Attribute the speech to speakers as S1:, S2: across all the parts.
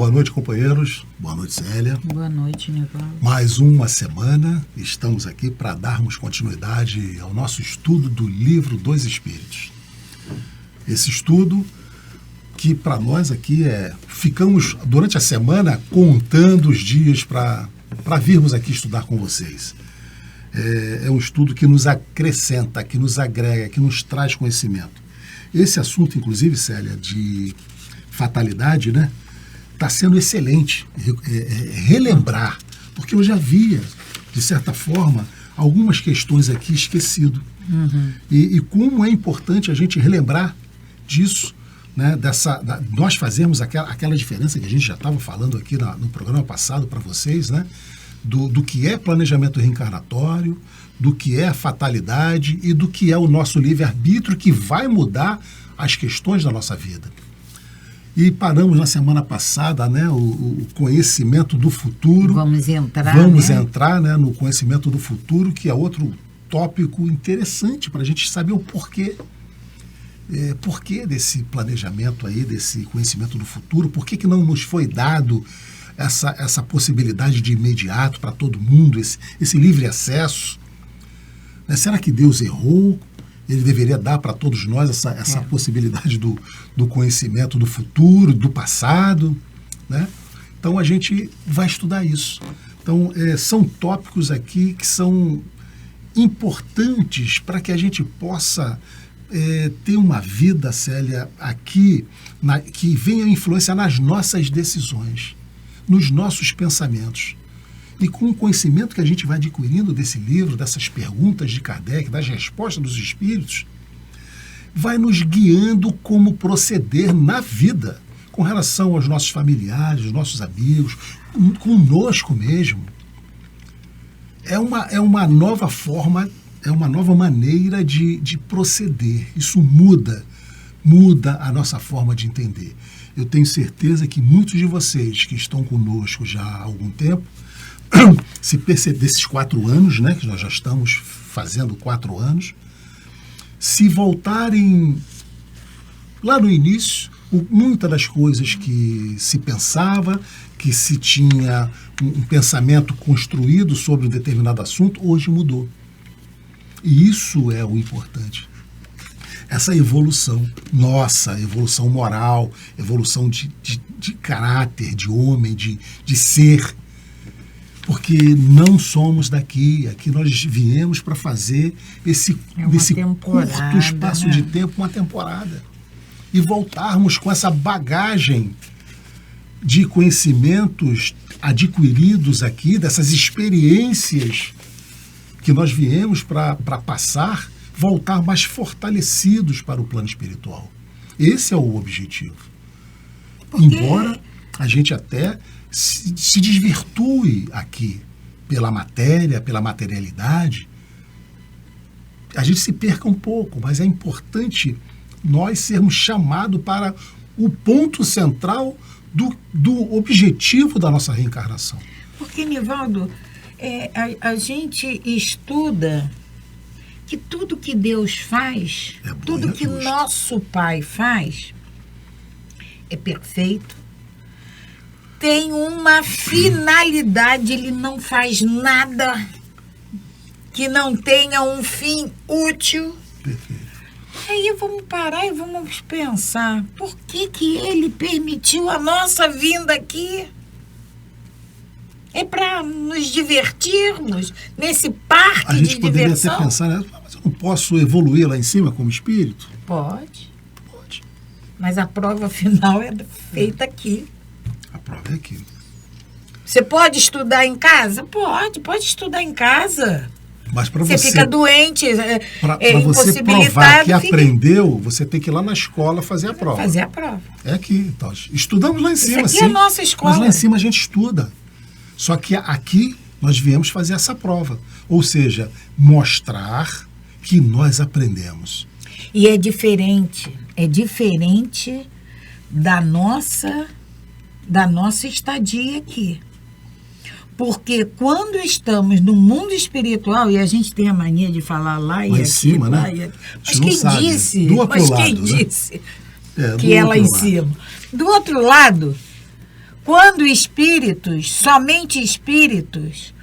S1: Boa noite, companheiros. Boa noite, Célia.
S2: Boa noite, Nivaldo.
S1: Mais uma semana, estamos aqui para darmos continuidade ao nosso estudo do livro dos Espíritos. Esse estudo que para nós aqui ficamos durante a semana contando os dias para virmos aqui estudar com vocês. É um estudo que nos acrescenta, que nos agrega, que nos traz conhecimento. Esse assunto, inclusive, Célia, de fatalidade, né? Está sendo excelente relembrar, porque eu já via, de certa forma, algumas questões aqui esquecido.
S2: Uhum.
S1: E como é importante a gente relembrar disso, né, nós fazemos aquela diferença que a gente já estava falando aqui no programa passado para vocês, né, do que é planejamento reencarnatório, do que é a fatalidade e do que é o nosso livre-arbítrio que vai mudar as questões da nossa vida. E paramos na semana passada, né, o conhecimento do futuro.
S2: Vamos
S1: entrar, né, no conhecimento do futuro, que é outro tópico interessante para a gente saber o porquê. Porquê desse planejamento aí, desse conhecimento do futuro? Por que não nos foi dado essa possibilidade de imediato para todo mundo, esse livre acesso? Né? Será que Deus errou? Ele deveria dar para todos nós essa possibilidade do conhecimento do futuro, do passado, né? Então a gente vai estudar isso. Então são tópicos aqui que são importantes para que a gente possa ter uma vida, Célia, aqui que venha influenciar nas nossas decisões, nos nossos pensamentos. E com o conhecimento que a gente vai adquirindo desse livro, dessas perguntas de Kardec, das respostas dos espíritos, vai nos guiando como proceder na vida, com relação aos nossos familiares, aos nossos amigos, conosco mesmo. É uma nova forma, é uma nova maneira de proceder. Isso muda a nossa forma de entender. Eu tenho certeza que muitos de vocês que estão conosco já há algum tempo, se perceber desses 4 anos, né, que nós já estamos fazendo 4 anos, se voltarem lá no início, muitas das coisas que se pensava, que se tinha um pensamento construído sobre um determinado assunto, hoje mudou. E isso é o importante. Essa evolução nossa, evolução moral, evolução de caráter, de homem, de ser. Porque não somos daqui. Aqui nós viemos para fazer desse curto espaço, né, de tempo, uma temporada. E voltarmos com essa bagagem de conhecimentos adquiridos aqui, dessas experiências que nós viemos para passar, voltar mais fortalecidos para o plano espiritual. Esse é o objetivo. Embora a gente até se desvirtue aqui pela matéria, pela materialidade, a gente se perca um pouco, mas é importante nós sermos chamados para o ponto central do objetivo da nossa reencarnação.
S2: Porque, Nivaldo, a gente estuda que tudo que Deus faz, tudo que nosso Pai faz, é perfeito, tem uma finalidade, ele não faz nada que não tenha um fim útil.
S1: Perfeito.
S2: Aí vamos parar e vamos pensar, por que ele permitiu a nossa vinda aqui? É para nos divertirmos nesse parque de diversão? A gente
S1: poderia até pensar, né? Mas eu não posso evoluir lá em cima como espírito?
S2: Pode. Mas a prova final é feita aqui.
S1: A prova é aqui.
S2: Você pode estudar em casa? Pode estudar em casa.
S1: Mas para
S2: você fica doente,
S1: para você provar que aprendeu, você tem que ir lá na escola fazer a prova.
S2: Fazer a prova.
S1: É aqui. Então, estudamos lá em cima,
S2: isso aqui é a nossa escola.
S1: Mas lá em cima a gente estuda. Só que aqui nós viemos fazer essa prova. Ou seja, mostrar que nós aprendemos.
S2: E é diferente da nossa estadia aqui. Porque quando estamos no mundo espiritual, e a gente tem a mania de falar lá e aqui,
S1: cima,
S2: lá
S1: né?
S2: e aqui. Mas quem disse?
S1: Quem
S2: disse que é lá em cima? Do outro lado, Quando espíritos, somente espíritos,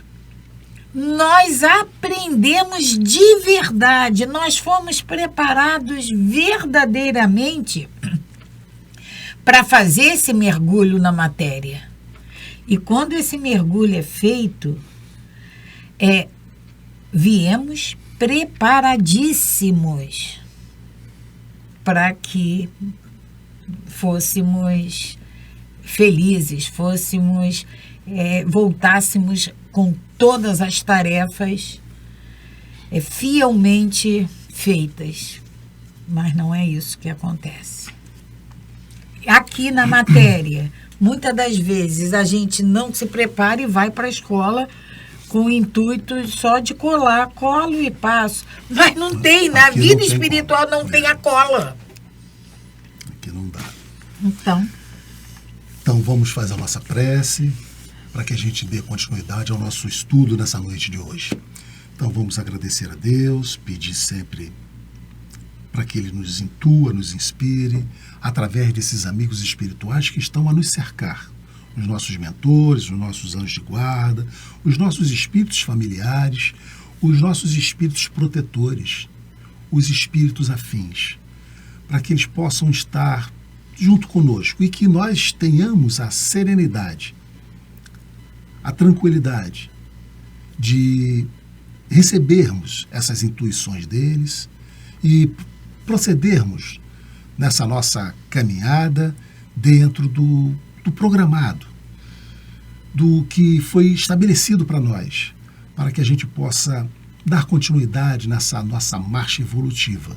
S2: nós aprendemos de verdade, nós fomos preparados verdadeiramente para fazer esse mergulho na matéria. E quando esse mergulho é feito, viemos preparadíssimos para que fôssemos felizes, voltássemos com todas as tarefas fielmente feitas. Mas não é isso que acontece. Aqui na matéria, muitas das vezes a gente não se prepara e vai para a escola com o intuito só de colar, colo e passo. Mas não tem, na vida espiritual não tem a cola.
S1: Aqui não dá.
S2: Então
S1: vamos fazer a nossa prece para que a gente dê continuidade ao nosso estudo nessa noite de hoje. Então vamos agradecer a Deus, pedir sempre para que Ele nos intua, nos inspire, através desses amigos espirituais que estão a nos cercar. Os nossos mentores, os nossos anjos de guarda, os nossos espíritos familiares, os nossos espíritos protetores, os espíritos afins, para que eles possam estar junto conosco e que nós tenhamos a serenidade, a tranquilidade de recebermos essas intuições deles e procedermos nessa nossa caminhada dentro do programado, do que foi estabelecido para nós, para que a gente possa dar continuidade nessa nossa marcha evolutiva,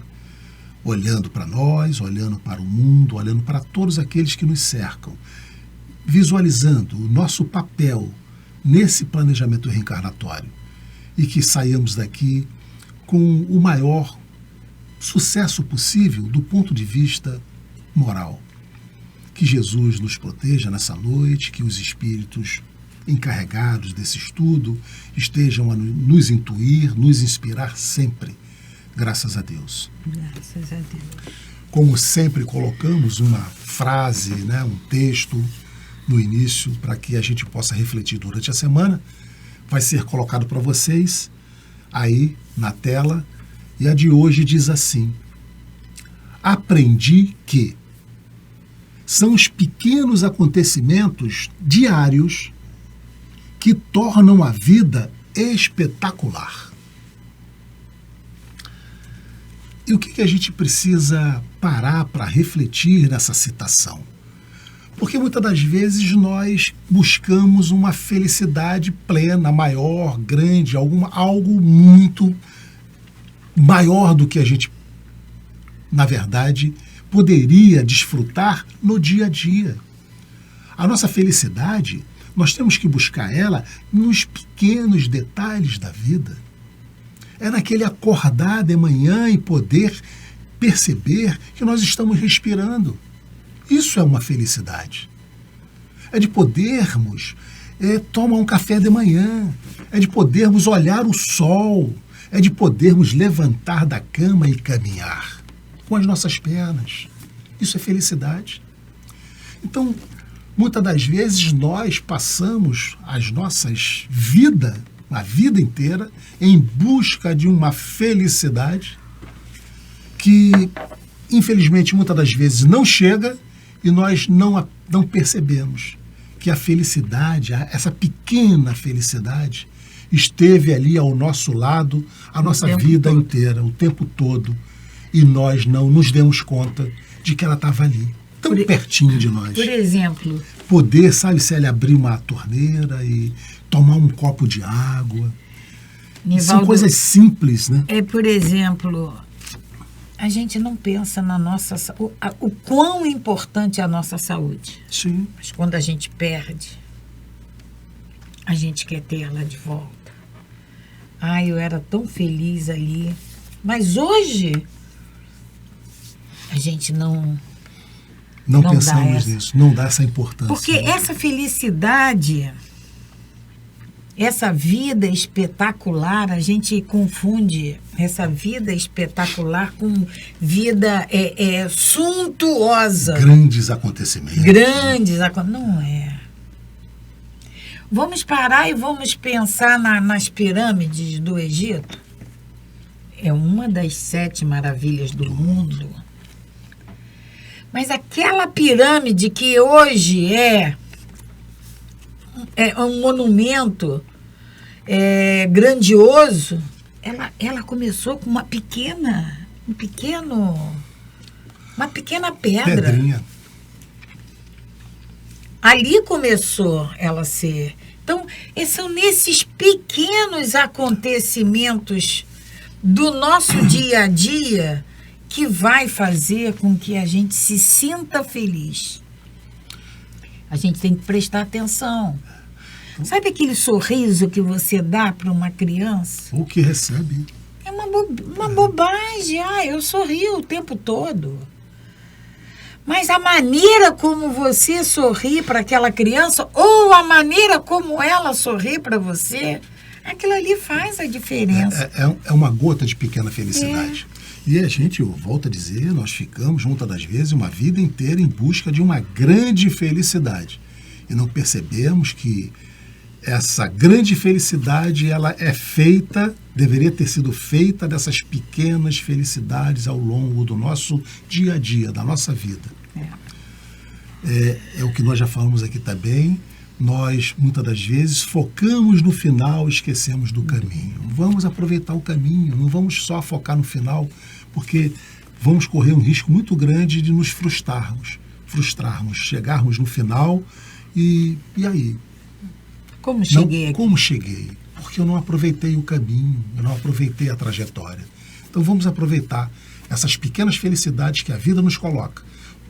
S1: olhando para nós, olhando para o mundo, olhando para todos aqueles que nos cercam, visualizando o nosso papel nesse planejamento reencarnatório e que saiamos daqui com o maior sucesso possível do ponto de vista moral. Que Jesus nos proteja nessa noite, que os espíritos encarregados desse estudo estejam a nos intuir, nos inspirar sempre. Graças a Deus.
S2: Graças a Deus.
S1: Como sempre colocamos uma frase, um texto no início para que a gente possa refletir durante a semana, vai ser colocado para vocês aí na tela, e a de hoje diz assim: aprendi que são os pequenos acontecimentos diários que tornam a vida espetacular. E o que a gente precisa parar para refletir nessa citação? Porque muitas das vezes nós buscamos uma felicidade plena, maior, grande, algo muito maior do que a gente, na verdade, poderia desfrutar no dia a dia. A nossa felicidade, nós temos que buscar ela nos pequenos detalhes da vida. É naquele acordar de manhã e poder perceber que nós estamos respirando. Isso é uma felicidade. É de podermos tomar um café de manhã, é de podermos olhar o sol, é de podermos levantar da cama e caminhar com as nossas pernas. Isso é felicidade. Então, muitas das vezes nós passamos as nossas vidas, a vida inteira, em busca de uma felicidade que, infelizmente, muitas das vezes não chega e nós não percebemos que a felicidade, essa pequena felicidade, esteve ali ao nosso lado a nossa vida inteira, o tempo todo, e nós não nos demos conta de que ela estava ali, tão pertinho de nós.
S2: Por exemplo...
S1: Poder, Célia, abrir uma torneira e tomar um copo de água.
S2: Nivaldo,
S1: são coisas simples, né?
S2: Por exemplo, a gente não pensa na nossa... O quão importante é a nossa saúde.
S1: Sim.
S2: Mas quando a gente perde, a gente quer ter ela de volta. Eu era tão feliz ali. Mas hoje, a gente não
S1: pensamos nisso, não dá essa importância.
S2: Porque essa felicidade, essa vida espetacular, a gente confunde essa vida espetacular com vida suntuosa.
S1: Grandes acontecimentos.
S2: Não é. Vamos parar e vamos pensar nas pirâmides do Egito. É uma das 7 maravilhas do mundo. Mas aquela pirâmide que hoje é um monumento grandioso, ela começou com uma pequena pedra.
S1: Pedrinha.
S2: Ali começou ela a ser. Então, são nesses pequenos acontecimentos do nosso dia a dia que vai fazer com que a gente se sinta feliz. A gente tem que prestar atenção. Sabe aquele sorriso que você dá para uma criança?
S1: O que recebe.
S2: É uma bobagem. Eu sorri o tempo todo. Mas a maneira como você sorri para aquela criança ou a maneira como ela sorri para você, aquilo ali faz a diferença.
S1: É uma gota de pequena felicidade. E a gente, eu volto a dizer, nós ficamos, muitas das vezes, uma vida inteira em busca de uma grande felicidade. E não percebemos que essa grande felicidade, ela é feita, deveria ter sido feita dessas pequenas felicidades ao longo do nosso dia a dia, da nossa vida. É o que nós já falamos aqui também. Nós, muitas das vezes, focamos no final e esquecemos do caminho. Vamos aproveitar o caminho, não vamos só focar no final, porque vamos correr um risco muito grande de nos frustrarmos, chegarmos no final e aí?
S2: Como cheguei aqui?
S1: Como cheguei? Porque eu não aproveitei o caminho, eu não aproveitei a trajetória. Então vamos aproveitar essas pequenas felicidades que a vida nos coloca.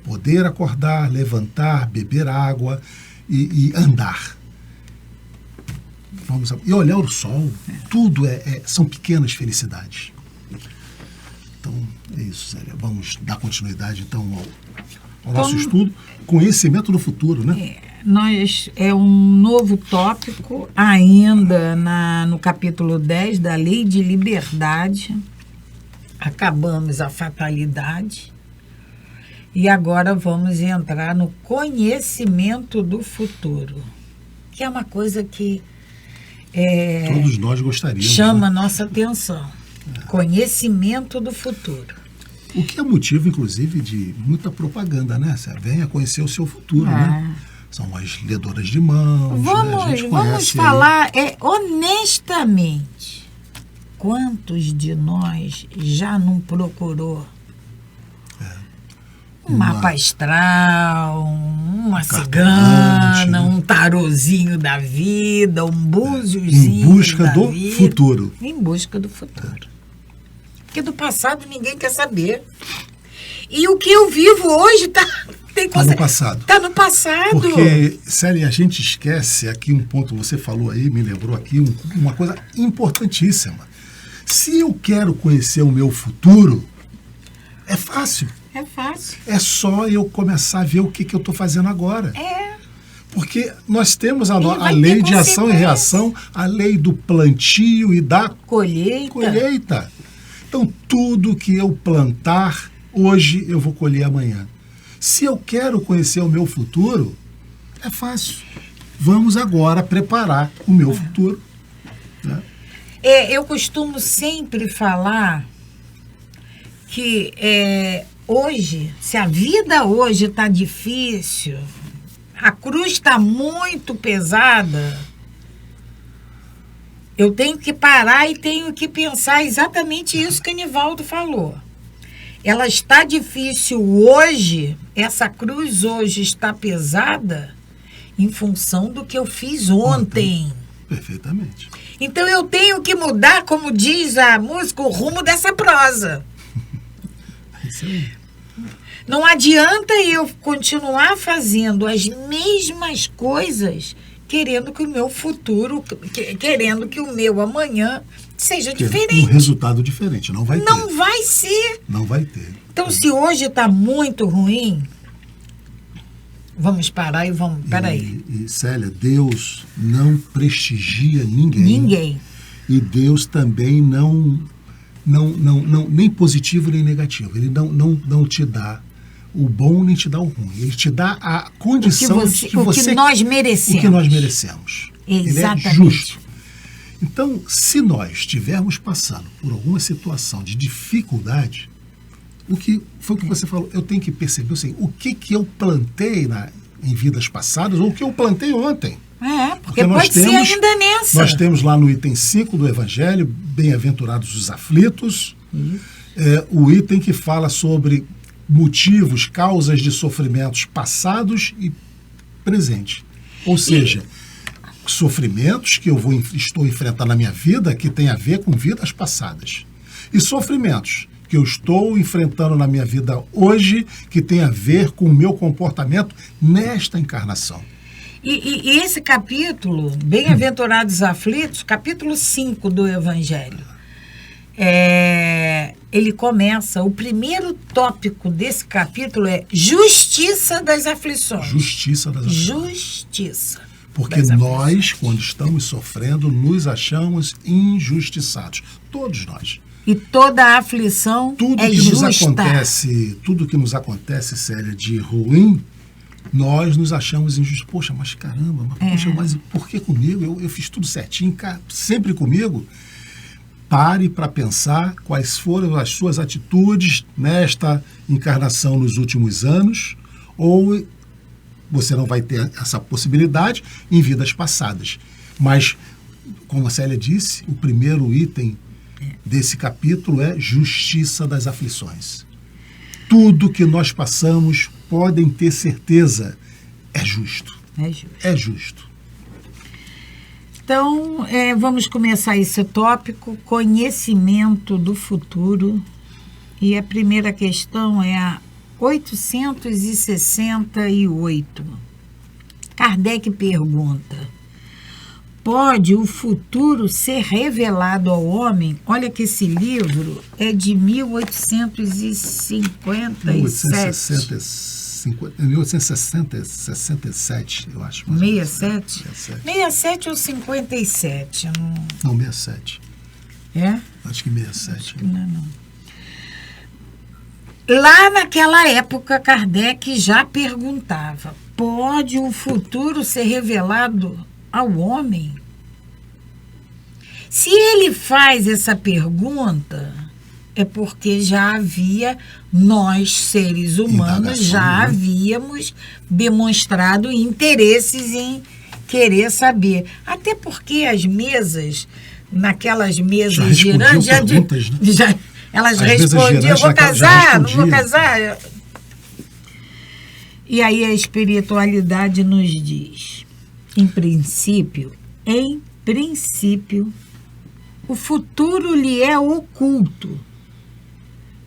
S1: Poder acordar, levantar, beber água e andar. E olhar o sol, tudo são pequenas felicidades. Então, é isso, Célia. Vamos dar continuidade, então, ao nosso estudo. Conhecimento do futuro, né?
S2: É um novo tópico, ainda no capítulo 10 da Lei de Liberdade. Acabamos a fatalidade. E agora vamos entrar no conhecimento do futuro, que é uma coisa que
S1: todos nós gostaríamos.
S2: Chama a nossa atenção. Conhecimento do futuro.
S1: O que é motivo, inclusive, de muita propaganda, né? Você venha conhecer o seu futuro, né? São as ledoras de mãos.
S2: Vamos falar honestamente. Quantos de nós já não procurou um mapa astral, uma cigana, um tarozinho da vida, um búziozinho
S1: em busca do futuro.
S2: Em busca do futuro. Porque do passado ninguém quer saber. E o que eu vivo hoje está
S1: no passado.
S2: Está no passado.
S1: Porque, Célia, a gente esquece aqui um ponto, você falou aí, me lembrou aqui, uma coisa importantíssima. Se eu quero conhecer o meu futuro, é fácil.
S2: É fácil.
S1: É só eu começar a ver o que eu estou fazendo agora. Porque nós temos a lei de ação e reação, a lei do plantio e da colheita. Então, tudo que eu plantar, hoje eu vou colher amanhã. Se eu quero conhecer o meu futuro, é fácil. Vamos agora preparar o meu futuro. Né?
S2: Eu costumo sempre falar que hoje, se a vida hoje está difícil, a cruz está muito pesada, eu tenho que parar e tenho que pensar exatamente isso que o Nivaldo falou. Ela está difícil hoje, essa cruz hoje está pesada em função do que eu fiz ontem.
S1: Perfeitamente.
S2: Então eu tenho que mudar, como diz a música, o rumo dessa prosa.
S1: Isso aí.
S2: Não adianta eu continuar fazendo as mesmas coisas, querendo que o meu futuro, querendo que o meu amanhã seja diferente.
S1: Um resultado diferente, não vai ter.
S2: Não vai ser.
S1: Não vai ter.
S2: Então, se hoje está muito ruim, vamos parar e vamos... Peraí.
S1: E, Célia, Deus não prestigia ninguém.
S2: Ninguém.
S1: E Deus também não nem positivo nem negativo. Ele não te dá o bom nem te dá o ruim. Ele te dá a condição
S2: o que nós merecemos.
S1: O que nós merecemos.
S2: Exatamente.
S1: Ele é justo. Então, se nós estivermos passando por alguma situação de dificuldade, o que foi o que você falou, eu tenho que perceber assim, o que eu plantei em vidas passadas ou o que eu plantei ontem.
S2: Porque pode ser ainda nessa.
S1: Nós temos lá no item 5 do Evangelho, bem-aventurados os aflitos, o item que fala sobre motivos, causas de sofrimentos passados e presentes. Ou seja, sofrimentos que estou enfrentando na minha vida que tem a ver com vidas passadas. E sofrimentos que eu estou enfrentando na minha vida hoje que tem a ver com o meu comportamento nesta encarnação.
S2: E esse capítulo, Bem-aventurados aflitos, capítulo 5 do Evangelho, ele começa, o primeiro tópico desse capítulo é justiça das aflições.
S1: Justiça das aflições.
S2: Justiça.
S1: Porque nós, quando estamos sofrendo, nos achamos injustiçados. Todos nós.
S2: E toda aflição é justa.
S1: Tudo que nos acontece, Célia, de ruim, nós nos achamos injustos. Poxa, mas caramba, mas por que comigo? Eu fiz tudo certinho, sempre comigo. Pare para pensar quais foram as suas atitudes nesta encarnação nos últimos anos, ou você não vai ter essa possibilidade em vidas passadas. Mas, como a Célia disse, o primeiro item desse capítulo é justiça das aflições. Tudo que nós passamos, podem ter certeza, é justo.
S2: É justo.
S1: É justo.
S2: Então, vamos começar esse tópico, conhecimento do futuro. E a primeira questão é a 868. Kardec pergunta: pode o futuro ser revelado ao homem? Olha que esse livro é de
S1: 1867, eu acho.
S2: 67? 67 ou 57?
S1: Não, 67.
S2: É?
S1: Acho que 67.
S2: Acho que não. Lá naquela época, Kardec já perguntava: pode o futuro ser revelado ao homem? Se ele faz essa pergunta, é porque já havia, nós, seres humanos, já havíamos demonstrado interesses em querer saber. Até porque as mesas, naquelas mesas girantes, elas respondiam: vou casar, não vou casar. E aí a espiritualidade nos diz: em princípio, o futuro lhe é oculto,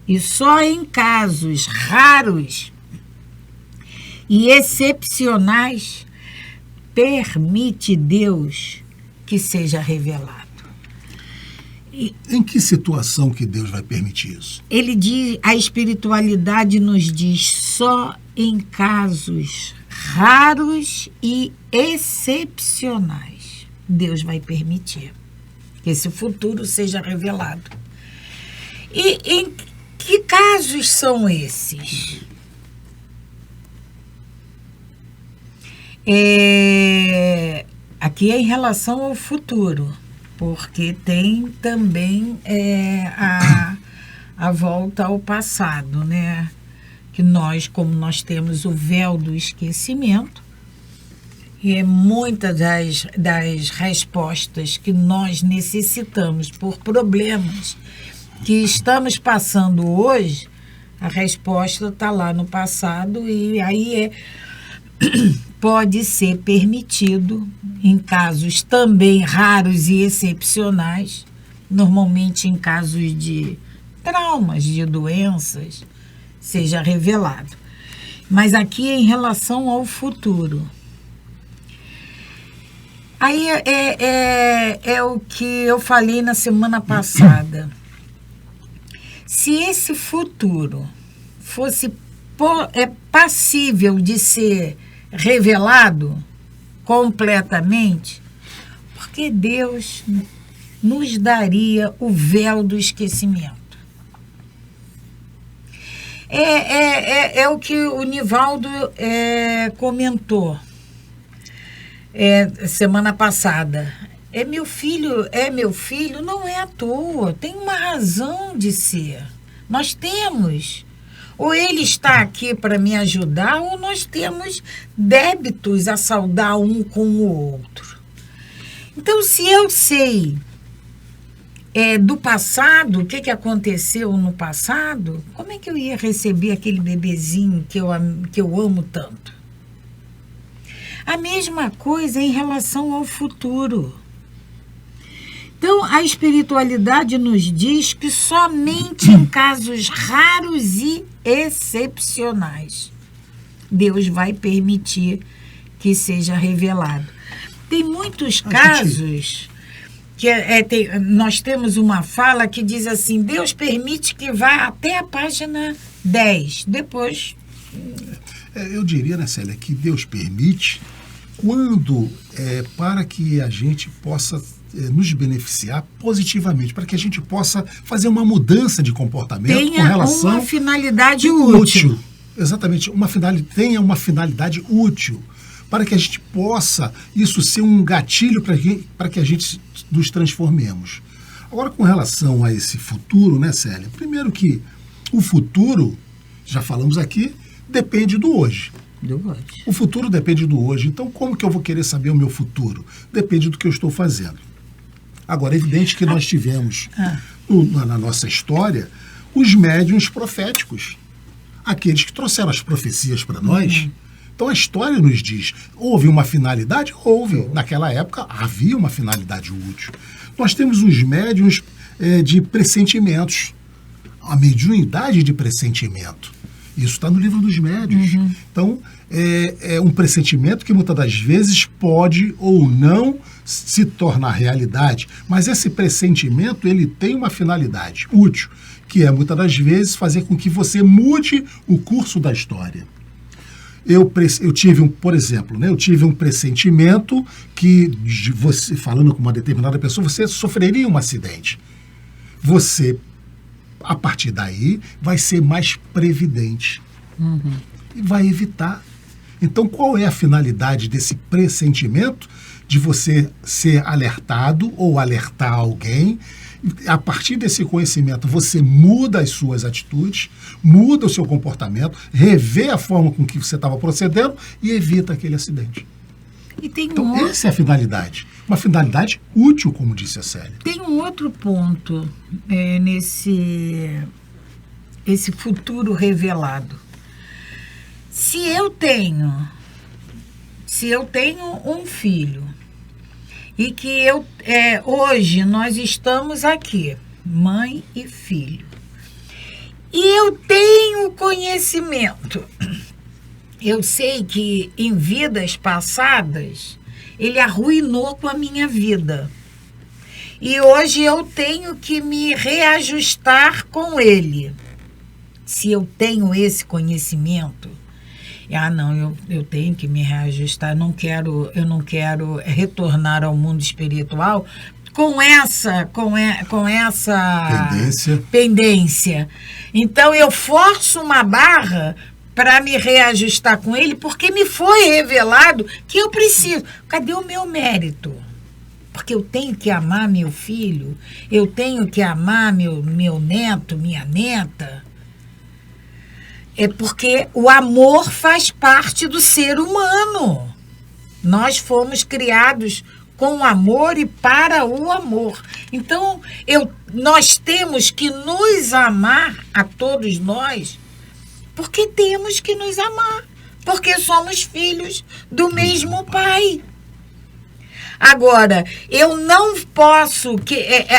S2: e só em casos raros e excepcionais permite Deus que seja revelado.
S1: Em que situação que Deus vai permitir isso?
S2: Ele diz, a espiritualidade nos diz, só em casos raros e excepcionais Deus vai permitir que esse futuro seja revelado. E em que casos são esses? Aqui é em relação ao futuro, porque tem também a volta ao passado, né? Que nós, como nós temos o véu do esquecimento, e muitas das respostas que nós necessitamos por problemas que estamos passando hoje, a resposta está lá no passado, e aí pode ser permitido, em casos também raros e excepcionais, normalmente em casos de traumas, de doenças, seja revelado. Mas aqui é em relação ao futuro. Aí é o que eu falei na semana passada. Se esse futuro fosse passível de ser revelado completamente, porque Deus nos daria o véu do esquecimento. É o que o Nivaldo comentou. semana passada. É meu filho, não é à toa, tem uma razão de ser. Nós temos. Ou ele está aqui para me ajudar, ou nós temos débitos a saldar um com o outro. Então, se eu sei do passado, o que aconteceu no passado, como é que eu ia receber aquele bebezinho que eu amo tanto? A mesma coisa em relação ao futuro. Então, a espiritualidade nos diz que somente em casos raros e excepcionais Deus vai permitir que seja revelado. Tem muitos casos que nós temos uma fala que diz assim: Deus permite que vá até a página 10. Depois...
S1: Eu diria, né, Célia, que Deus permite quando para que a gente possa nos beneficiar positivamente, para que a gente possa fazer uma mudança de comportamento com relação...
S2: uma finalidade útil.
S1: Exatamente, tenha uma finalidade útil, para que a gente possa, isso ser um gatilho para que a gente nos transformemos. Agora, com relação a esse futuro, né, Célia? Primeiro que o futuro, já falamos aqui, depende do hoje. O futuro depende do hoje. Então, como que eu vou querer saber o meu futuro? Depende do que eu estou fazendo. Agora, é evidente que nós tivemos, na nossa história, os médiuns proféticos. Aqueles que trouxeram as profecias para nós. Então, a história nos diz, houve uma finalidade? Houve. Naquela época, havia uma finalidade útil. Nós temos os médiuns de pressentimentos. A mediunidade de pressentimento. Isso está no livro dos médiuns. Então, é um pressentimento que muitas das vezes pode ou não se tornar realidade, mas esse pressentimento ele tem uma finalidade útil, que é muitas das vezes fazer com que você mude o curso da história. Eu tive por exemplo, eu tive um pressentimento que, você falando com uma determinada pessoa, você sofreria um acidente. Você, a partir daí, vai ser mais previdente. E vai evitar. Então, qual é a finalidade desse pressentimento? De você ser alertado ou alertar alguém. A partir desse conhecimento, você muda as suas atitudes, muda o seu comportamento, revê a forma com que você estava procedendo e evita aquele acidente. Então, essa é a finalidade. Uma finalidade útil, como disse a Célia.
S2: Tem um outro ponto esse futuro revelado. Se eu tenho um filho e que hoje nós estamos aqui, mãe e filho, e eu tenho conhecimento, eu sei que em vidas passadas ele arruinou com a minha vida. E hoje eu tenho que me reajustar com ele. Se eu tenho esse conhecimento, eu tenho que me reajustar, eu não quero retornar ao mundo espiritual com essa pendência. Então eu forço uma barra para me reajustar com ele, porque me foi revelado que eu preciso. Cadê o meu mérito? Porque eu tenho que amar meu filho, eu tenho que amar meu neto, minha neta. É porque o amor faz parte do ser humano. Nós fomos criados com amor e para o amor. Então, nós temos que nos amar, a todos nós, porque temos que nos amar, porque somos filhos do mesmo Pai. Agora, eu não posso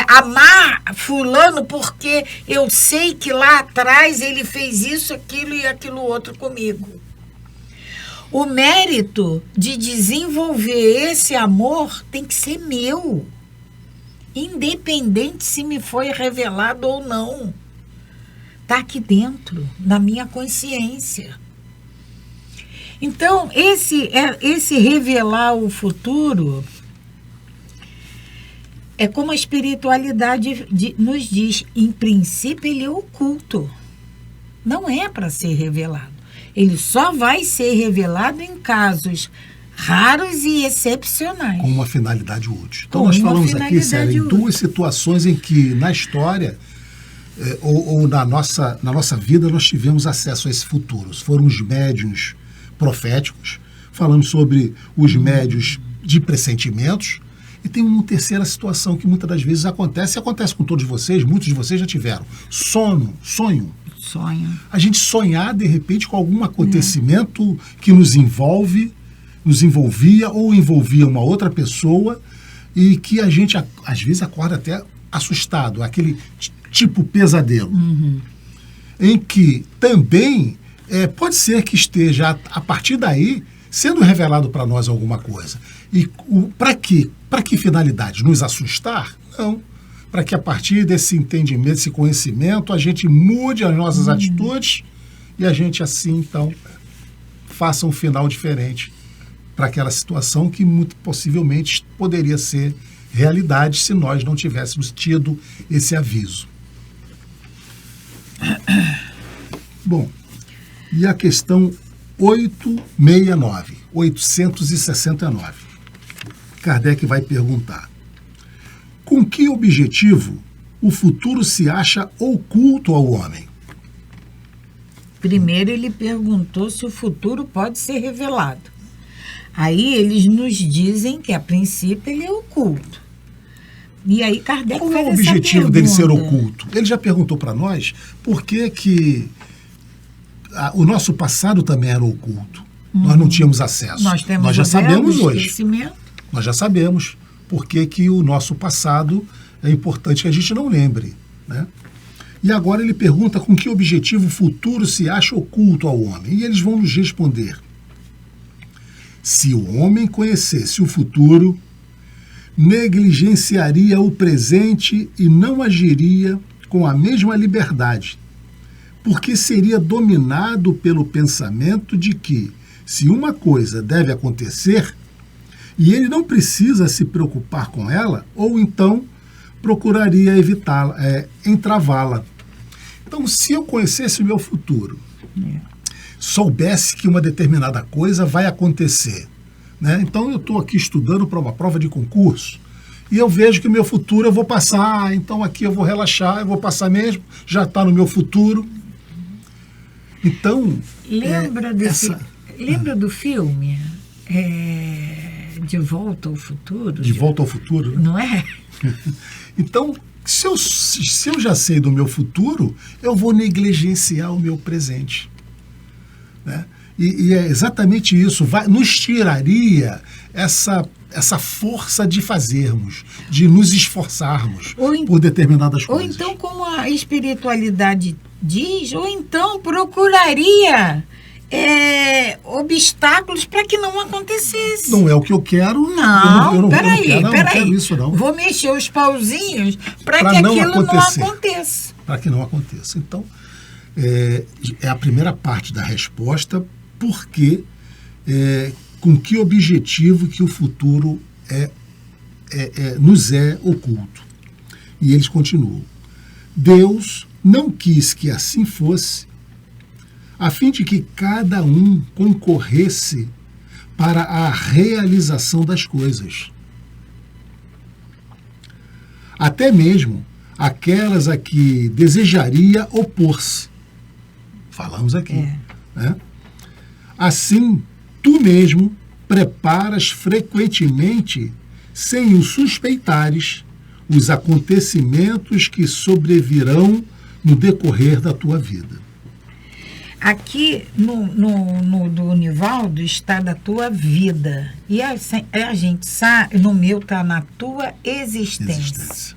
S2: amar fulano porque eu sei que lá atrás ele fez isso, aquilo e aquilo outro comigo. O mérito de desenvolver esse amor tem que ser meu, independente se me foi revelado ou não. Está aqui dentro, na minha consciência. Então, esse revelar o futuro é como a espiritualidade nos diz, em princípio ele é oculto. Não é para ser revelado. Ele só vai ser revelado em casos Raros e excepcionais.
S1: Com uma finalidade útil. Então,
S2: Com
S1: nós
S2: uma
S1: falamos aqui,
S2: finalidade
S1: Célia, em
S2: útil.
S1: duas situações em que, na história, ou na nossa vida, nós tivemos acesso a esse futuro. Foram os médiuns proféticos, falamos sobre os médiuns de pressentimentos, e tem uma terceira situação que muitas das vezes acontece, e acontece com todos vocês, muitos de vocês já tiveram. Sonho.
S2: Sonho.
S1: A gente sonhar, de repente, com algum acontecimento que nos envolvia ou envolvia uma outra pessoa, e que a gente, às vezes, acorda até assustado, aquele tipo pesadelo, em que também pode ser que esteja, a partir daí, sendo revelado para nós alguma coisa. E para quê? Para que finalidade? Nos assustar? Não. Para que a partir desse entendimento, desse conhecimento, a gente mude as nossas atitudes e a gente assim, então, faça um final diferente para aquela situação que muito possivelmente poderia ser realidade se nós não tivéssemos tido esse aviso. Bom, e a questão 869. Kardec vai perguntar: com que objetivo o futuro se acha oculto ao homem?
S2: Primeiro ele perguntou se o futuro pode ser revelado. Aí eles nos dizem que, a princípio, ele é oculto. E aí Kardec
S1: Qual é
S2: faz
S1: o
S2: essa
S1: objetivo dele ser
S2: pergunta.
S1: oculto? Ele já perguntou para nós por que o nosso passado também era oculto. Nós não tínhamos acesso.
S2: Nós temos
S1: já
S2: o véu
S1: sabemos
S2: do
S1: hoje.
S2: esquecimento.
S1: Nós já sabemos por que o nosso passado é importante que a gente não lembre, né? E agora ele pergunta com que objetivo o futuro se acha oculto ao homem. E eles vão nos responder: se o homem conhecesse o futuro, negligenciaria o presente e não agiria com a mesma liberdade, porque seria dominado pelo pensamento de que, se uma coisa deve acontecer, e ele não precisa se preocupar com ela, ou então procuraria evitá-la, entravá-la. Então, se eu conhecesse o meu futuro, soubesse que uma determinada coisa vai acontecer, né? Então, eu estou aqui estudando para uma prova de concurso, e eu vejo que o meu futuro eu vou passar, então aqui eu vou relaxar, eu vou passar mesmo, já está no meu futuro. Então,
S2: Lembra do filme De Volta ao Futuro?
S1: De Volta ao Futuro, né?
S2: Não é?
S1: Então, se eu já sei do meu futuro, eu vou negligenciar o meu presente, né? E é exatamente isso, nos tiraria essa força de fazermos, de nos esforçarmos por determinadas coisas.
S2: Ou então, como a espiritualidade diz, ou então procuraria obstáculos para que não acontecesse.
S1: Não é o que eu quero.
S2: Não,
S1: eu não
S2: peraí.
S1: quero isso, não.
S2: Vou mexer os pauzinhos para que aquilo não aconteça.
S1: Para que não aconteça. Então, é a primeira parte da resposta, porque com que objetivo que o futuro nos é oculto. E eles continuam: Deus não quis que assim fosse, a fim de que cada um concorresse para a realização das coisas. Até mesmo aquelas a que desejaria opor-se. Falamos aqui. Né? Assim, tu mesmo preparas frequentemente, sem o suspeitares, os acontecimentos que sobrevirão no decorrer da tua vida.
S2: Aqui no do Nivaldo está da tua vida. E a gente sabe, no meu está na tua existência.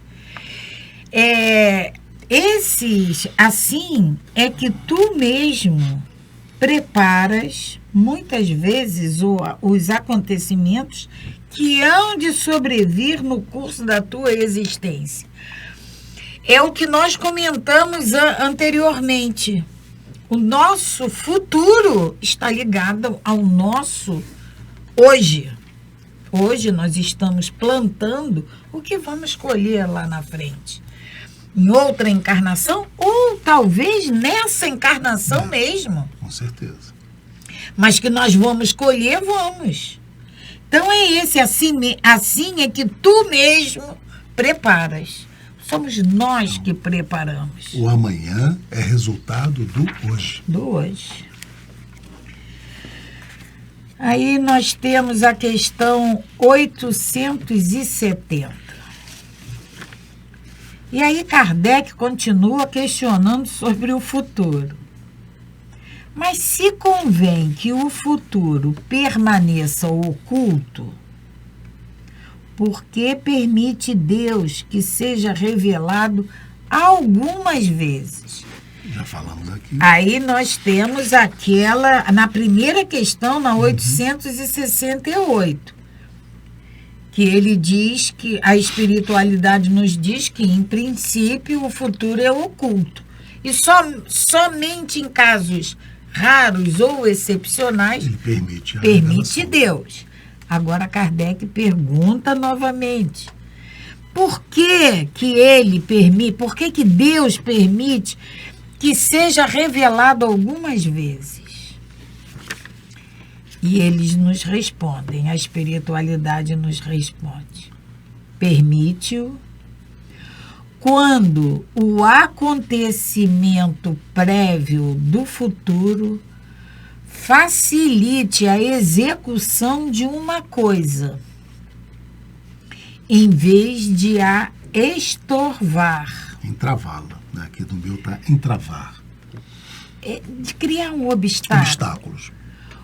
S2: Esses, assim, é que tu mesmo preparas, muitas vezes, os acontecimentos que hão de sobrevir no curso da tua existência. É o que nós comentamos anteriormente. O nosso futuro está ligado ao nosso hoje. Hoje nós estamos plantando o que vamos colher lá na frente. Em outra encarnação, ou talvez nessa encarnação mesmo.
S1: Com certeza.
S2: Mas que nós vamos colher, vamos. Então é esse, assim é que tu mesmo preparas. Somos nós que preparamos.
S1: O amanhã é resultado do hoje.
S2: Do hoje. Aí nós temos a questão 870. E aí Kardec continua questionando sobre o futuro. Mas se convém que o futuro permaneça oculto, por que permite Deus que seja revelado algumas vezes?
S1: Já falamos aqui.
S2: Aí nós temos aquela, na primeira questão, na 868, que ele diz que a espiritualidade nos diz que, em princípio, o futuro é oculto. E somente em casos raros ou excepcionais
S1: Ele permite
S2: Deus. Agora Kardec pergunta novamente: por que ele permite, por que Deus permite que seja revelado algumas vezes? E eles nos respondem, a espiritualidade nos responde: permite-o quando o acontecimento prévio do futuro facilite a execução de uma coisa, em vez de a estorvar.
S1: Entravá-la, né? Aqui no meu está entravar.
S2: De criar um obstáculo.
S1: Obstáculos.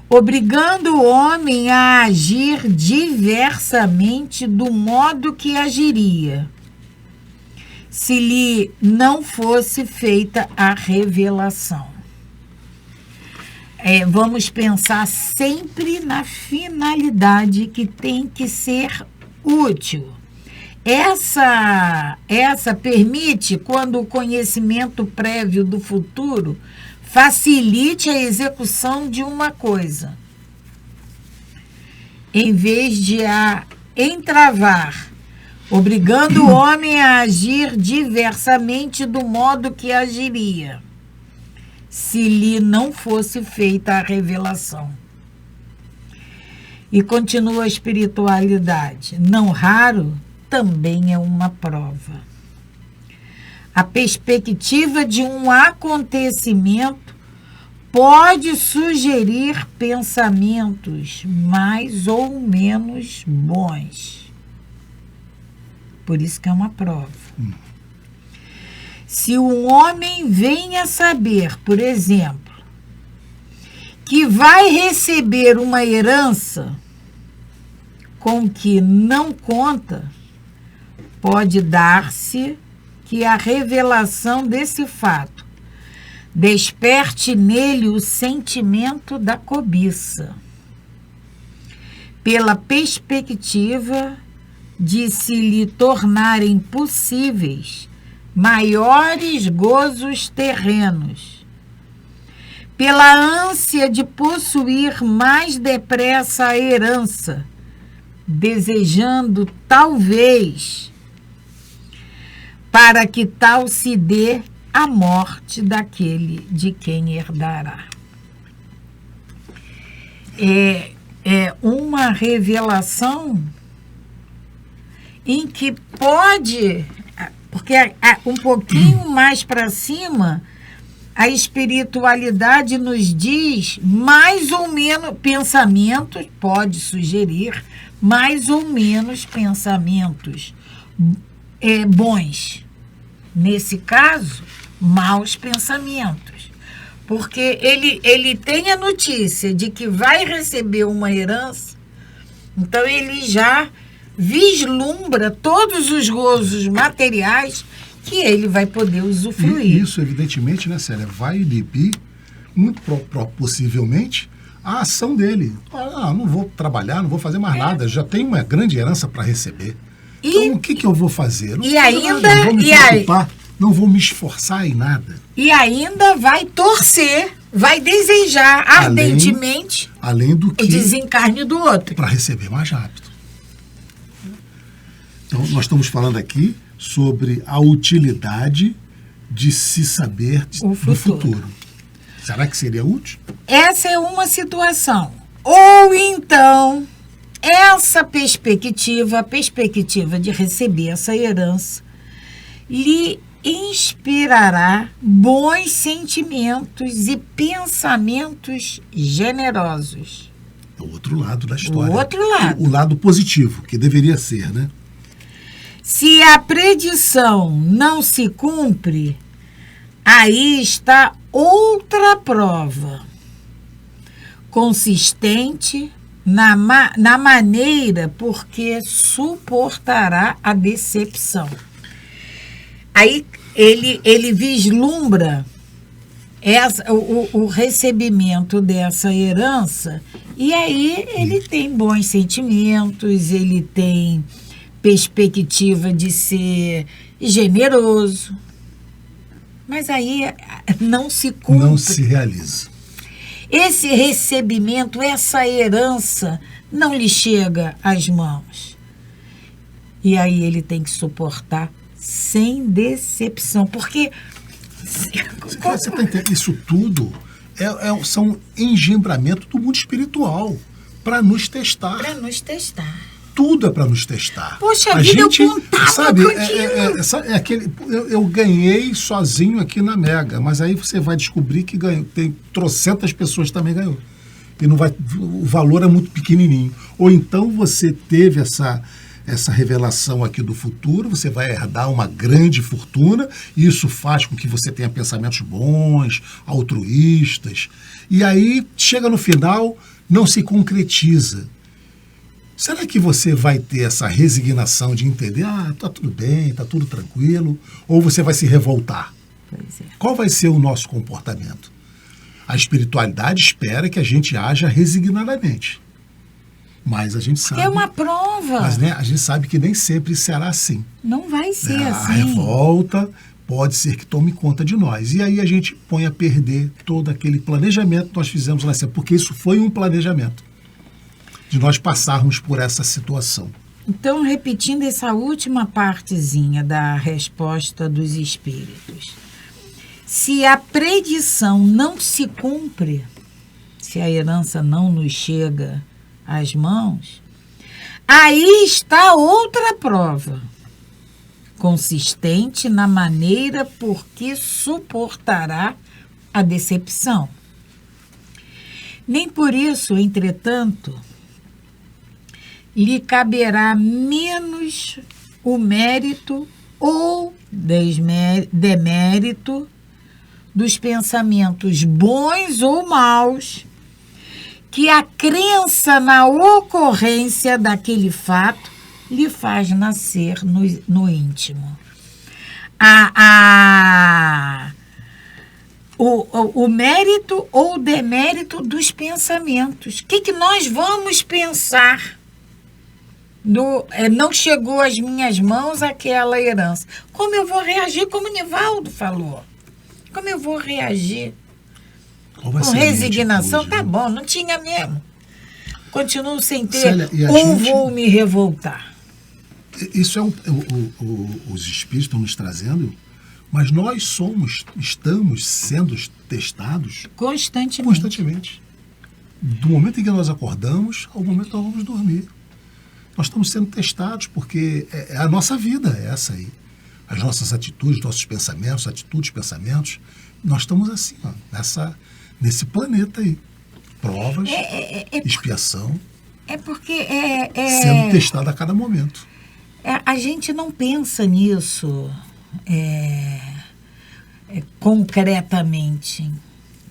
S2: Obrigando o homem a agir diversamente do modo que agiria, se lhe não fosse feita a revelação. Vamos pensar sempre na finalidade, que tem que ser útil. Essa permite, quando o conhecimento prévio do futuro facilite a execução de uma coisa, em vez de a entravar, obrigando o homem a agir diversamente do modo que agiria, se lhe não fosse feita a revelação. E continua a espiritualidade. Não raro, também é uma prova. A perspectiva de um acontecimento pode sugerir pensamentos mais ou menos bons. Por isso que é uma prova. Se um homem vem a saber, por exemplo, que vai receber uma herança com que não conta, pode dar-se que a revelação desse fato desperte nele o sentimento da cobiça, pela perspectiva de se lhe tornarem possíveis maiores gozos terrenos, pela ânsia de possuir mais depressa a herança, desejando talvez para que tal se dê a morte daquele de quem herdará. É uma revelação em que pode, porque um pouquinho mais para cima, a espiritualidade nos diz mais ou menos pensamentos, pode sugerir mais ou menos pensamentos bons. Nesse caso, maus pensamentos. Porque ele tem a notícia de que vai receber uma herança, então ele já vislumbra todos os gozos materiais que ele vai poder usufruir.
S1: E isso, evidentemente, né, Célia, vai inibir, muito possivelmente, a ação dele. Não vou trabalhar, não vou fazer mais nada, já tenho uma grande herança para receber. Então, o que eu vou fazer? Não vou me preocupar, não vou me esforçar em nada.
S2: E ainda vai torcer, vai desejar ardentemente
S1: além do que
S2: o desencarne do outro.
S1: Para receber mais rápido. Então, nós estamos falando aqui sobre a utilidade de se saber do futuro. Será que seria útil?
S2: Essa é uma situação. Ou então, essa perspectiva, a perspectiva de receber essa herança, lhe inspirará bons sentimentos e pensamentos generosos.
S1: É o outro lado da história.
S2: O outro lado.
S1: O lado positivo, que deveria ser, né?
S2: Se a predição não se cumpre, aí está outra prova, consistente na maneira por que suportará a decepção. Aí ele vislumbra o recebimento dessa herança, e aí ele tem bons sentimentos, ele tem perspectiva de ser generoso, mas aí não se cumpre.
S1: Não se realiza.
S2: Esse recebimento, essa herança, não lhe chega às mãos. E aí ele tem que suportar sem decepção, porque...
S1: Você tá entendendo? Isso tudo são engembramentos do mundo espiritual para nos testar.
S2: Para nos testar.
S1: Tudo é para nos testar.
S2: Poxa vida, eu contava
S1: sabe,
S2: contigo.
S1: Eu ganhei sozinho aqui na Mega, mas aí você vai descobrir que tem trocentas pessoas que também ganhou. E o valor é muito pequenininho. Ou então você teve essa revelação aqui do futuro, você vai herdar uma grande fortuna, e isso faz com que você tenha pensamentos bons, altruístas, e aí chega no final, não se concretiza. Será que você vai ter essa resignação de entender, tá tudo bem, tá tudo tranquilo, ou você vai se revoltar?
S2: Pois é.
S1: Qual vai ser o nosso comportamento? A espiritualidade espera que a gente haja resignadamente. Mas a gente sabe...
S2: É uma prova.
S1: Mas a gente sabe que nem sempre será assim.
S2: Não vai ser assim.
S1: A revolta pode ser que tome conta de nós. E aí a gente põe a perder todo aquele planejamento que nós fizemos lá, porque isso foi um planejamento de nós passarmos por essa situação.
S2: Então, repetindo essa última partezinha da resposta dos espíritos. Se a predição não se cumpre, se a herança não nos chega às mãos, aí está outra prova, consistente na maneira por que suportará a decepção. Nem por isso, entretanto, lhe caberá menos o mérito ou demérito dos pensamentos bons ou maus que a crença na ocorrência daquele fato lhe faz nascer no íntimo. O mérito ou demérito dos pensamentos. O que nós vamos pensar? Não chegou às minhas mãos aquela herança. Como eu vou reagir, como o Nivaldo falou? Como eu vou reagir? Com resignação? Tá bom, não tinha mesmo. Continuo sem ter,
S1: Célia,
S2: vou me revoltar.
S1: Isso os espíritos estão nos trazendo, mas nós estamos sendo testados constantemente. Do momento em que nós acordamos ao momento que nós vamos dormir. Nós estamos sendo testados porque a nossa vida é essa aí. As nossas atitudes, nossos pensamentos, pensamentos, nós estamos assim, nesse planeta aí. Provas, expiação. Sendo testada a cada momento.
S2: A gente não pensa nisso concretamente.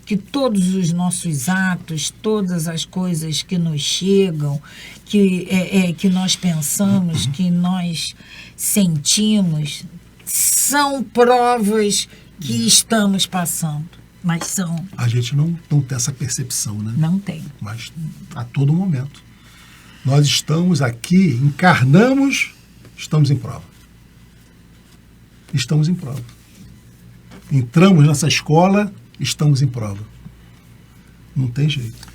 S2: Que todos os nossos atos, todas as coisas que nos chegam, que nós pensamos, que nós sentimos, são provas que estamos passando. Mas são.
S1: A gente não tem essa percepção, né?
S2: Não tem.
S1: Mas a todo momento. Nós estamos aqui, encarnamos, estamos em prova. Estamos em prova. Entramos nessa escola, estamos em prova. Não tem jeito.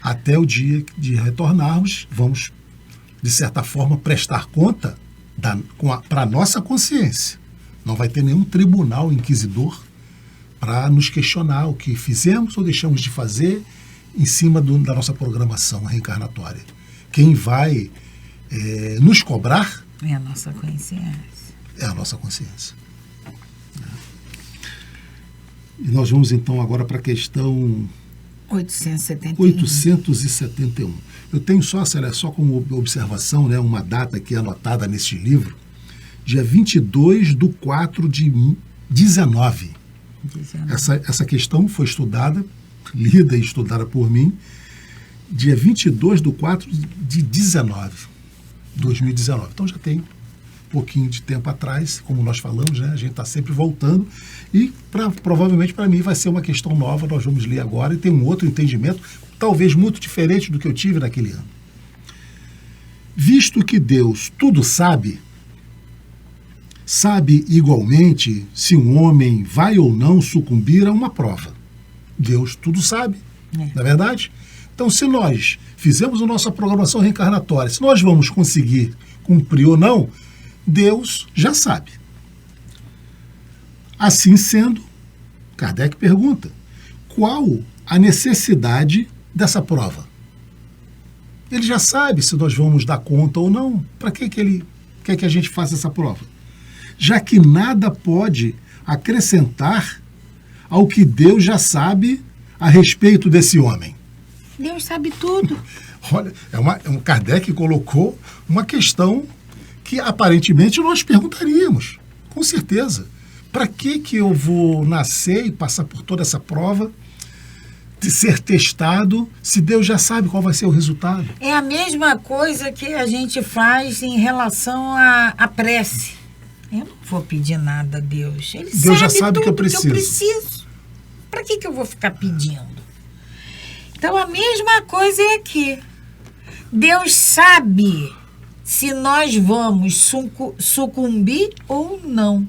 S1: Até o dia de retornarmos, vamos, de certa forma, prestar conta para a nossa consciência. Não vai ter nenhum tribunal inquisidor para nos questionar o que fizemos ou deixamos de fazer em cima da nossa programação reencarnatória. Quem vai nos cobrar
S2: É a nossa consciência.
S1: é a nossa consciência. E nós vamos então agora para a questão 871. Eu tenho só como observação, né, uma data aqui anotada neste livro, dia 22/4/19. Essa questão foi lida e estudada por mim, dia 22/4/2019. Então já tem um pouquinho de tempo atrás, como nós falamos, né? A gente está sempre voltando e provavelmente para mim vai ser uma questão nova, nós vamos ler agora e tem um outro entendimento, talvez muito diferente do que eu tive naquele ano. Visto que Deus tudo sabe igualmente se um homem vai ou não sucumbir a uma prova. Deus tudo sabe, não é verdade? Então, se nós fizemos a nossa programação reencarnatória, se nós vamos conseguir cumprir ou não, Deus já sabe. Assim sendo, Kardec pergunta, qual a necessidade dessa prova? Ele já sabe se nós vamos dar conta ou não. Para que ele quer que a gente faça essa prova? Já que nada pode acrescentar ao que Deus já sabe a respeito desse homem.
S2: Deus sabe tudo.
S1: Olha, Kardec colocou uma questão que aparentemente nós perguntaríamos, com certeza. Para que eu vou nascer e passar por toda essa prova de ser testado se Deus já sabe qual vai ser o resultado?
S2: É a mesma coisa que a gente faz em relação à prece. Eu não vou pedir nada a Deus.
S1: Deus já sabe
S2: tudo
S1: que eu preciso.
S2: Para que eu vou ficar pedindo? Então, a mesma coisa é aqui. Deus sabe se nós vamos sucumbir ou não.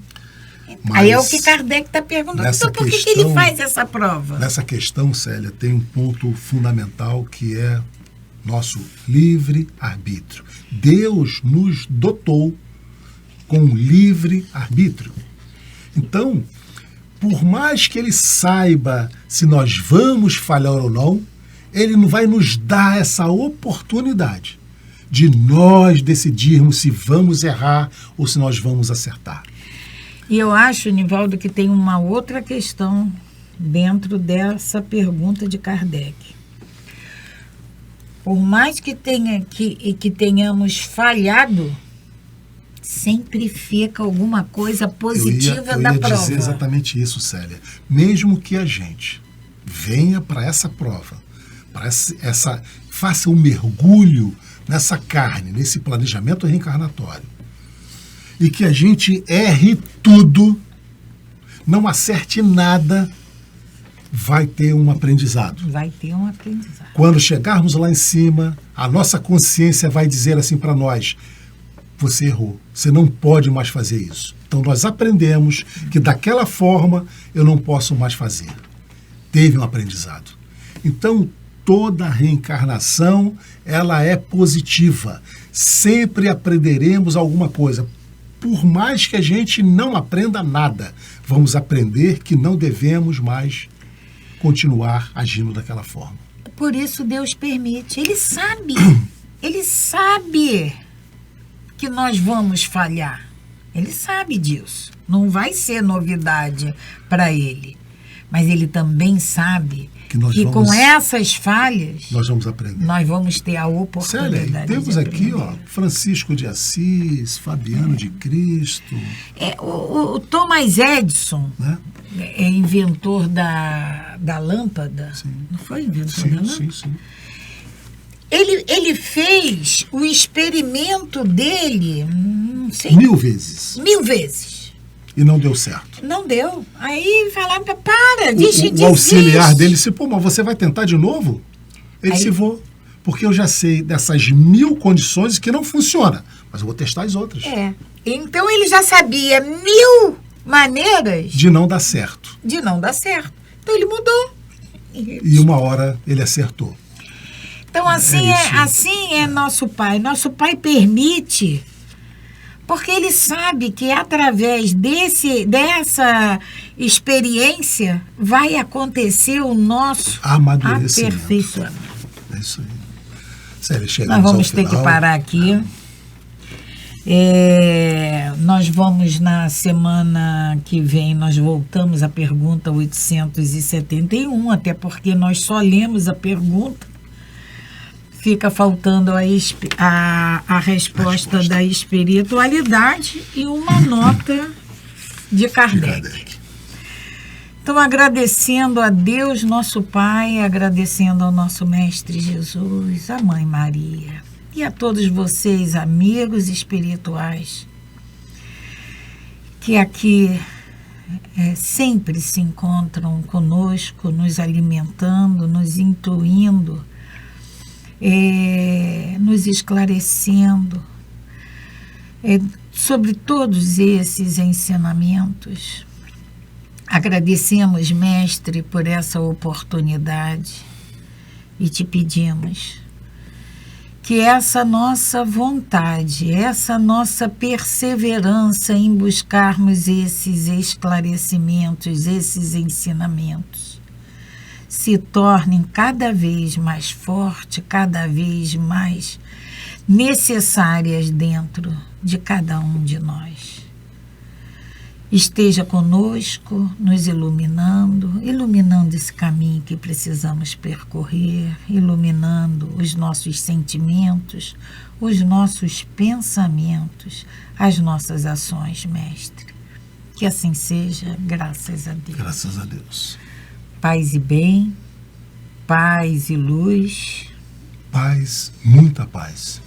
S1: Mas
S2: aí é o que Kardec está perguntando. Então, por que ele faz essa prova?
S1: Nessa questão, Célia, tem um ponto fundamental que é nosso livre-arbítrio. Deus nos dotou com livre-arbítrio. Então, por mais que ele saiba se nós vamos falhar ou não, ele não vai nos dar essa oportunidade de nós decidirmos se vamos errar ou se nós vamos acertar.
S2: E eu acho, Nivaldo, que tem uma outra questão dentro dessa pergunta de Kardec. Por mais que tenhamos falhado, sempre fica alguma coisa positiva da prova.
S1: Eu ia dizer exatamente isso, Célia. Mesmo que a gente venha para essa prova, faça um mergulho nessa carne, nesse planejamento reencarnatório, e que a gente erre tudo, não acerte nada, vai ter um aprendizado.
S2: Vai ter um aprendizado.
S1: Quando chegarmos lá em cima, a nossa consciência vai dizer assim para nós: você errou, você não pode mais fazer isso. Então nós aprendemos que daquela forma eu não posso mais fazer. Teve um aprendizado. Então toda reencarnação, ela é positiva. Sempre aprenderemos alguma coisa. Por mais que a gente não aprenda nada, vamos aprender que não devemos mais continuar agindo daquela forma.
S2: Por isso Deus permite. Ele sabe. Ele sabe que nós vamos falhar. Ele sabe disso. Não vai ser novidade para ele. Mas ele também sabe que com essas falhas
S1: nós vamos aprender.
S2: Nós vamos ter a oportunidade.
S1: Sério, temos aqui, Francisco de Assis, Fabiano de Cristo.
S2: O Thomas Edison, né? É inventor da lâmpada. Sim. Não foi inventor da lâmpada?
S1: Sim.
S2: Ele fez o experimento dele, não sei.
S1: 1000 vezes.
S2: 1000 vezes.
S1: E não deu certo.
S2: Não deu. Aí falaram, desiste.
S1: O auxiliar dele disse, mas você vai tentar de novo? Ele disse, vou. Porque eu já sei dessas 1000 condições que não funciona. Mas eu vou testar as outras.
S2: Então ele já sabia 1000 maneiras
S1: de não dar certo.
S2: Então ele mudou.
S1: E uma hora ele acertou.
S2: Então assim é nosso Pai. Nosso Pai permite, porque ele sabe que através dessa experiência vai acontecer o nosso
S1: amadurecimento.
S2: Aperfeiçoamento.
S1: É isso aí. Sério,
S2: Nós
S1: chegamos
S2: vamos
S1: ao
S2: ter que
S1: final.
S2: parar aqui. Nós vamos, na semana que vem, nós voltamos à pergunta 871, até porque nós só lemos a pergunta. Fica faltando a resposta da espiritualidade e uma nota de Kardec. Então, agradecendo a Deus, nosso Pai, agradecendo ao nosso Mestre Jesus, a Mãe Maria e a todos vocês, amigos espirituais, que aqui sempre se encontram conosco, nos alimentando, nos intuindo, nos esclarecendo sobre todos esses ensinamentos. Agradecemos, Mestre, por essa oportunidade e te pedimos que essa nossa vontade, essa nossa perseverança em buscarmos esses esclarecimentos, esses ensinamentos, se tornem cada vez mais fortes, cada vez mais necessárias dentro de cada um de nós. Esteja conosco, nos iluminando esse caminho que precisamos percorrer, iluminando os nossos sentimentos, os nossos pensamentos, as nossas ações, Mestre. Que assim seja, graças a Deus.
S1: Graças a Deus.
S2: Paz e bem, paz e luz.
S1: Paz, muita paz.